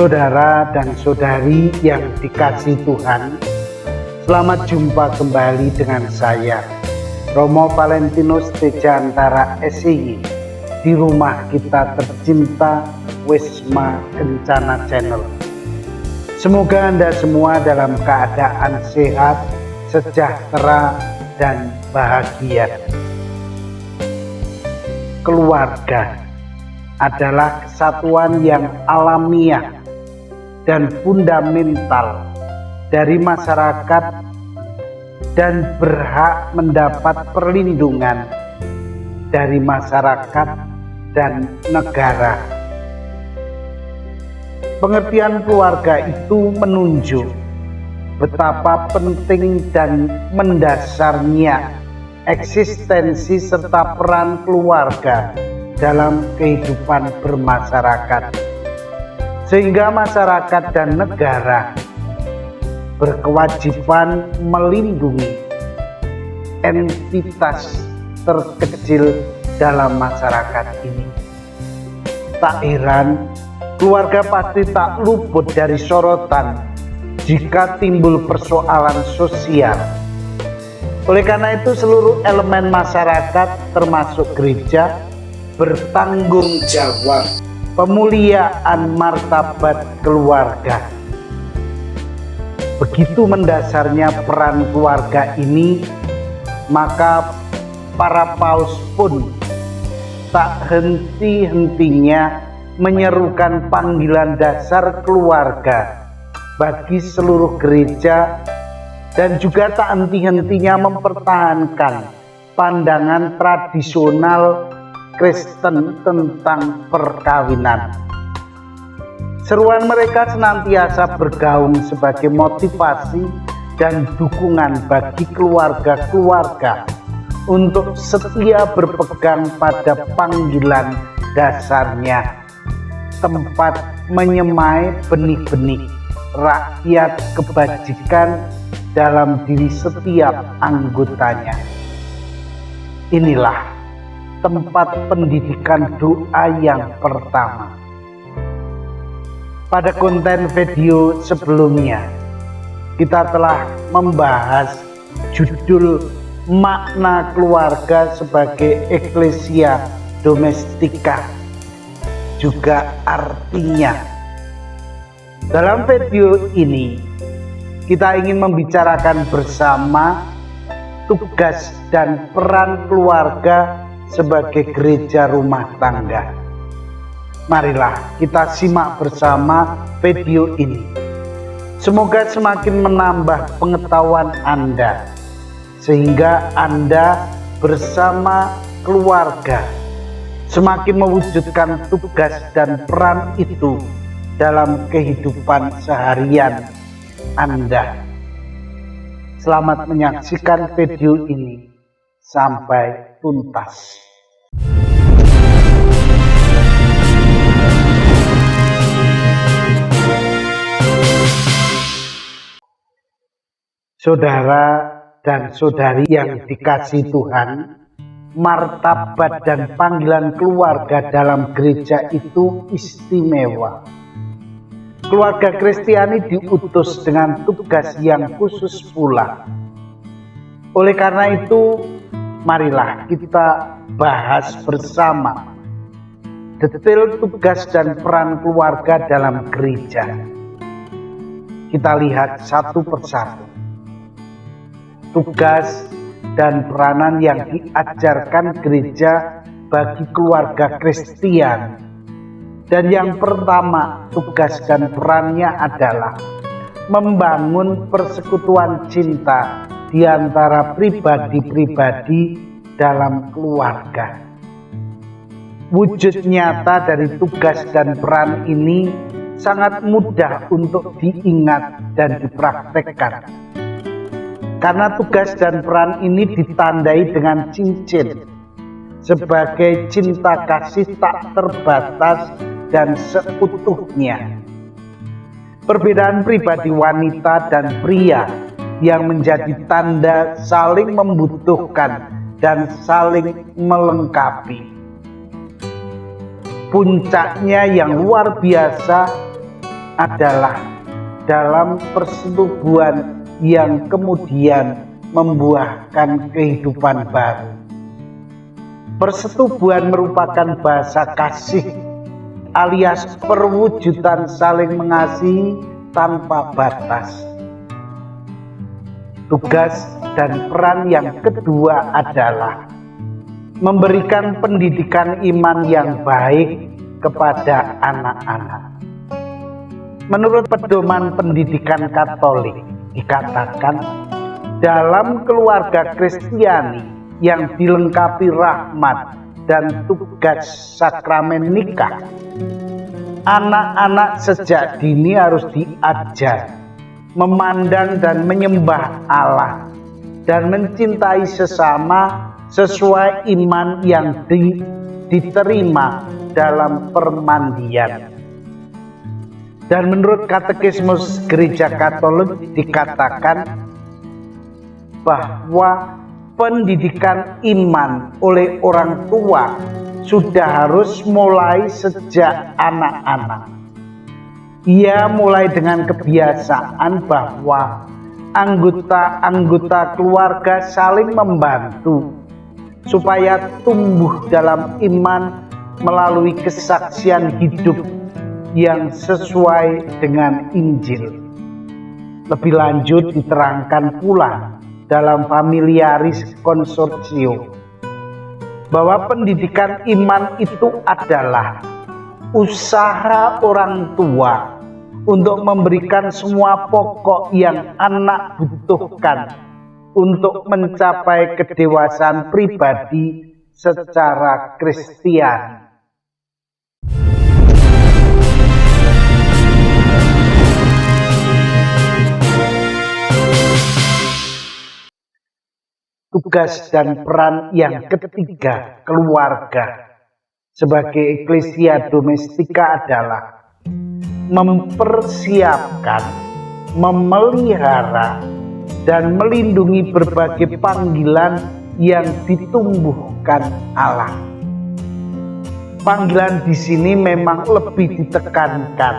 Saudara dan saudari yang dikasihi Tuhan, selamat jumpa kembali dengan saya, Romo Valentinus Tejantara SIY, di rumah kita tercinta Wisma Kencana Channel. Semoga Anda semua dalam keadaan sehat, sejahtera, dan bahagia. Keluarga adalah kesatuan yang alamiah dan fundamental dari masyarakat dan berhak mendapat perlindungan dari masyarakat dan negara. Pengertian keluarga itu menunjuk betapa penting dan mendasarnya eksistensi serta peran keluarga dalam kehidupan bermasyarakat, sehingga masyarakat dan negara berkewajiban melindungi entitas terkecil dalam masyarakat ini. Tak heran, keluarga pasti tak luput dari sorotan jika timbul persoalan sosial. Oleh karena itu, seluruh elemen masyarakat termasuk gereja bertanggung jawab pemuliaan martabat keluarga. Begitu mendasarnya peran keluarga ini, maka para paus pun tak henti-hentinya menyerukan panggilan dasar keluarga bagi seluruh gereja, dan juga tak henti-hentinya mempertahankan pandangan tradisional Kristen tentang perkawinan. Seruan mereka senantiasa bergaung sebagai motivasi dan dukungan bagi keluarga-keluarga untuk setia berpegang pada panggilan dasarnya, tempat menyemai benih-benih rakyat kebajikan dalam diri setiap anggotanya. Inilah tempat pendidikan doa yang pertama. Pada konten video sebelumnya, kita telah membahas judul makna keluarga sebagai Ecclesia Domestica, juga artinya. Dalam video ini, kita ingin membicarakan bersama tugas dan peran keluarga sebagai gereja rumah tangga. Marilah kita simak bersama video ini. Semoga semakin menambah pengetahuan Anda, sehingga Anda bersama keluarga semakin mewujudkan tugas dan peran itu dalam kehidupan seharian Anda. Selamat menyaksikan video ini sampai tuntas. Saudara dan saudari yang dikasihi Tuhan, martabat dan panggilan keluarga dalam gereja itu istimewa. Keluarga Kristiani diutus dengan tugas yang khusus pula. Oleh karena itu, marilah kita bahas bersama detail tugas dan peran keluarga dalam gereja. Kita lihat satu persatu tugas dan peranan yang diajarkan gereja bagi keluarga Kristian. Dan yang pertama, tugas dan perannya adalah membangun persekutuan cinta di antara pribadi-pribadi dalam keluarga. Wujud nyata dari tugas dan peran ini sangat mudah untuk diingat dan dipraktekkan. Karena tugas dan peran ini ditandai dengan cincin sebagai cinta kasih tak terbatas dan seutuhnya. Perbedaan pribadi wanita dan pria yang menjadi tanda saling membutuhkan dan saling melengkapi. Puncaknya yang luar biasa adalah dalam persetubuhan yang kemudian membuahkan kehidupan baru. Persetubuhan merupakan bahasa kasih alias perwujudan saling mengasihi tanpa batas. Tugas dan peran yang kedua adalah memberikan pendidikan iman yang baik kepada anak-anak. Menurut pedoman pendidikan Katolik dikatakan, dalam keluarga Kristiani yang dilengkapi rahmat dan tugas sakramen nikah, anak-anak sejak dini harus diajar memandang dan menyembah Allah dan mencintai sesama sesuai iman yang diterima dalam permandian. Dan menurut Katekismus Gereja Katolik dikatakan bahwa pendidikan iman oleh orang tua sudah harus mulai sejak anak-anak. Ia mulai dengan kebiasaan bahwa anggota-anggota keluarga saling membantu supaya tumbuh dalam iman melalui kesaksian hidup yang sesuai dengan Injil. Lebih lanjut diterangkan pula dalam Familiaris Consortio bahwa pendidikan iman itu adalah usaha orang tua untuk memberikan semua pokok yang anak butuhkan untuk mencapai kedewasaan pribadi secara Kristiani. Tugas dan peran yang ketiga keluarga sebagai eklesia domestika adalah mempersiapkan, memelihara, dan melindungi berbagai panggilan yang ditumbuhkan Allah. Panggilan di sini memang lebih ditekankan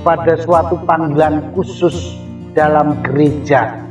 pada suatu panggilan khusus dalam gereja,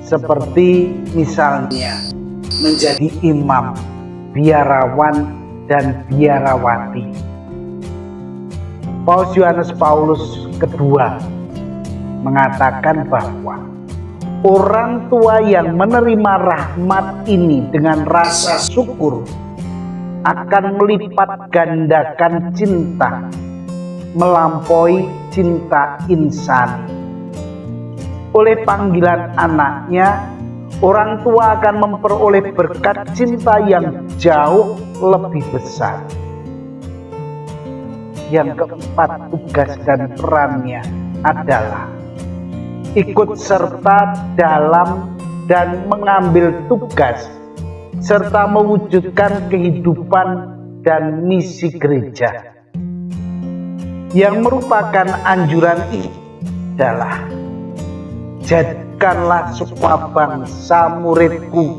seperti misalnya menjadi imam, biarawan, dan biarawati. Paus Yohanes Paulus II mengatakan bahwa orang tua yang menerima rahmat ini dengan rasa syukur akan melipat gandakan cinta melampaui cinta insani. Oleh panggilan anaknya, orang tua akan memperoleh berkat cinta yang jauh lebih besar. Yang keempat, tugas dan perannya adalah ikut serta dalam dan mengambil tugas serta mewujudkan kehidupan dan misi gereja. Yang merupakan anjuran ini adalah jadikanlah semua bangsa muridku.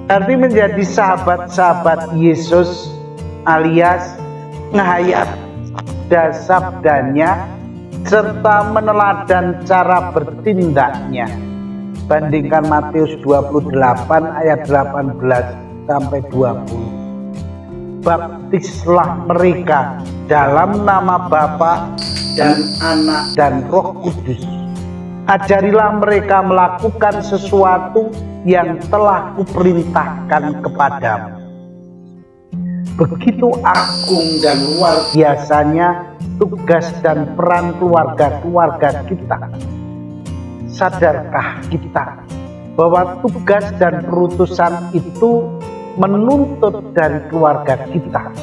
Arti menjadi sahabat-sahabat Yesus alias ngehayat sabdanya serta meneladan cara bertindaknya. Bandingkan Matius 28 ayat 18 sampai 20. Baptislah mereka dalam nama Bapa dan Anak dan Roh Kudus. Ajarilah mereka melakukan sesuatu yang telah kuperintahkan kepadamu. Begitu agung dan luar biasanya tugas dan peran keluarga-keluarga kita. Sadarkah kita bahwa tugas dan perutusan itu menuntut dari keluarga kita?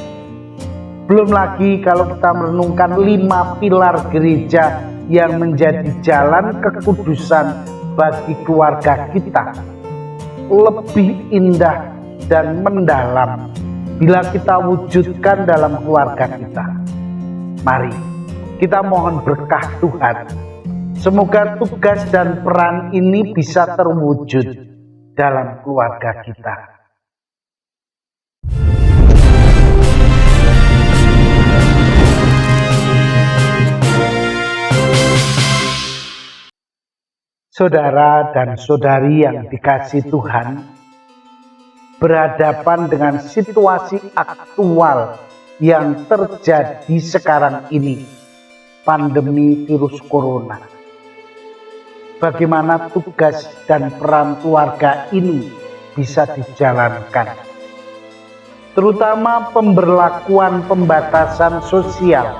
Belum lagi kalau kita merenungkan 5 pilar gereja yang menjadi jalan kekudusan bagi keluarga kita. Lebih indah dan mendalam bila kita wujudkan dalam keluarga kita. Mari kita mohon berkah Tuhan. Semoga tugas dan peran ini bisa terwujud dalam keluarga kita. Saudara dan saudari yang dikasihi Tuhan, berhadapan dengan situasi aktual yang terjadi sekarang ini, pandemi virus corona. Bagaimana tugas dan peran keluarga ini bisa dijalankan, terutama pemberlakuan pembatasan sosial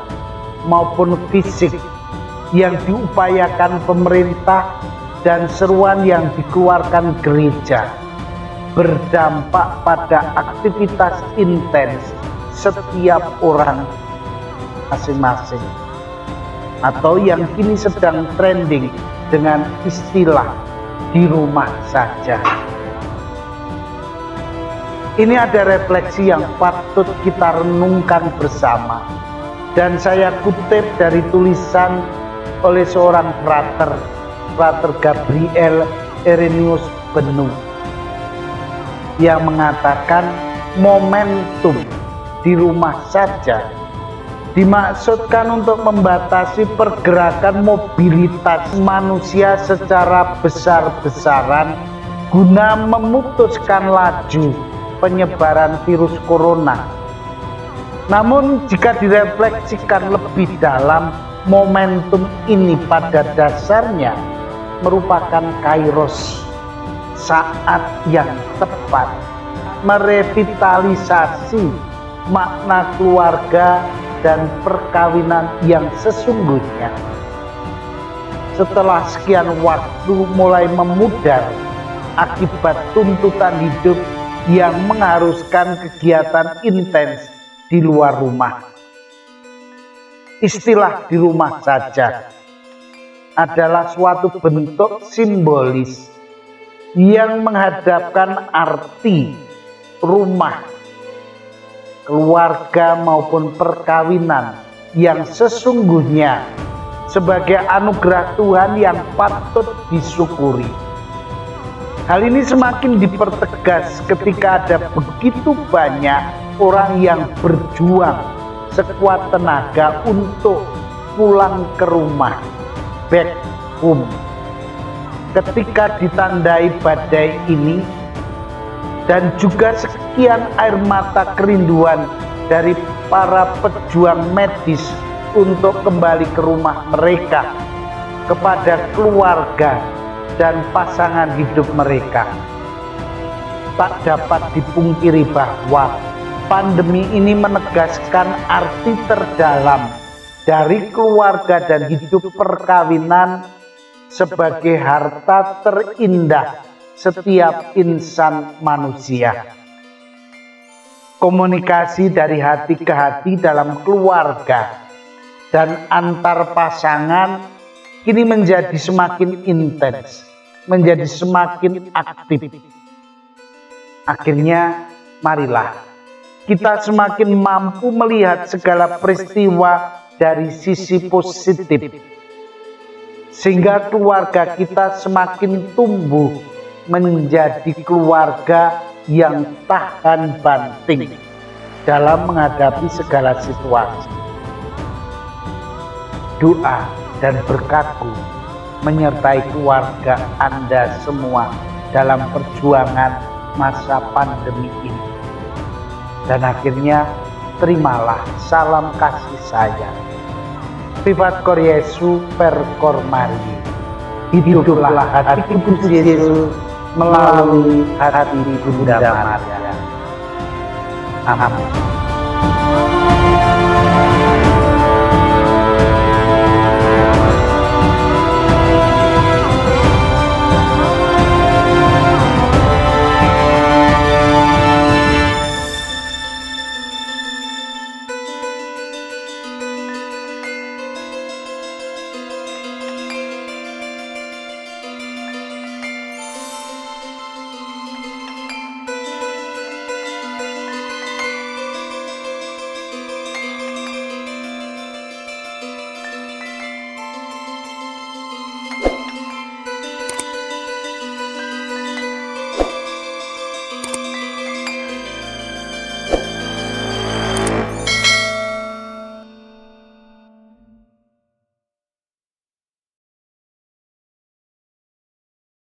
maupun fisik yang diupayakan pemerintah dan seruan yang dikeluarkan gereja berdampak pada aktivitas intens setiap orang masing-masing, atau yang kini sedang trending dengan istilah di rumah saja. Ini ada refleksi yang patut kita renungkan bersama, dan saya kutip dari tulisan oleh seorang frater Gabriel Irenaeus Benu, yang mengatakan momentum di rumah saja dimaksudkan untuk membatasi pergerakan mobilitas manusia secara besar-besaran guna memutuskan laju penyebaran virus corona. Namun jika direfleksikan lebih dalam, momentum ini pada dasarnya merupakan kairos, saat yang tepat merevitalisasi makna keluarga dan perkawinan yang sesungguhnya. Setelah sekian waktu mulai memudar akibat tuntutan hidup yang mengharuskan kegiatan intens di luar rumah. Istilah di rumah saja adalah suatu bentuk simbolis yang menghadapkan arti rumah, keluarga maupun perkawinan yang sesungguhnya sebagai anugerah Tuhan yang patut disyukuri. Hal ini semakin dipertegas ketika ada begitu banyak orang yang berjuang sekuat tenaga untuk pulang ke rumah, back home, ketika ditandai badai ini, dan juga sekian air mata kerinduan dari para pejuang medis untuk kembali ke rumah mereka, kepada keluarga dan pasangan hidup mereka. Tak dapat dipungkiri bahwa pandemi ini menegaskan arti terdalam dari keluarga dan hidup perkawinan sebagai harta terindah setiap insan manusia. Komunikasi dari hati ke hati dalam keluarga dan antar pasangan kini menjadi semakin intens, menjadi semakin aktif. Akhirnya, marilah kita semakin mampu melihat segala peristiwa dari sisi positif, sehingga keluarga kita semakin tumbuh menjadi keluarga yang tahan banting dalam menghadapi segala situasi. Doa dan berkatku menyertai keluarga Anda semua dalam perjuangan masa pandemi ini. Dan akhirnya, terimalah salam kasih sayang. Vivat Cor Jesu per Cor Maria. Hiduplah hati kudus Yesus melalui hati Bunda Maria. Amin.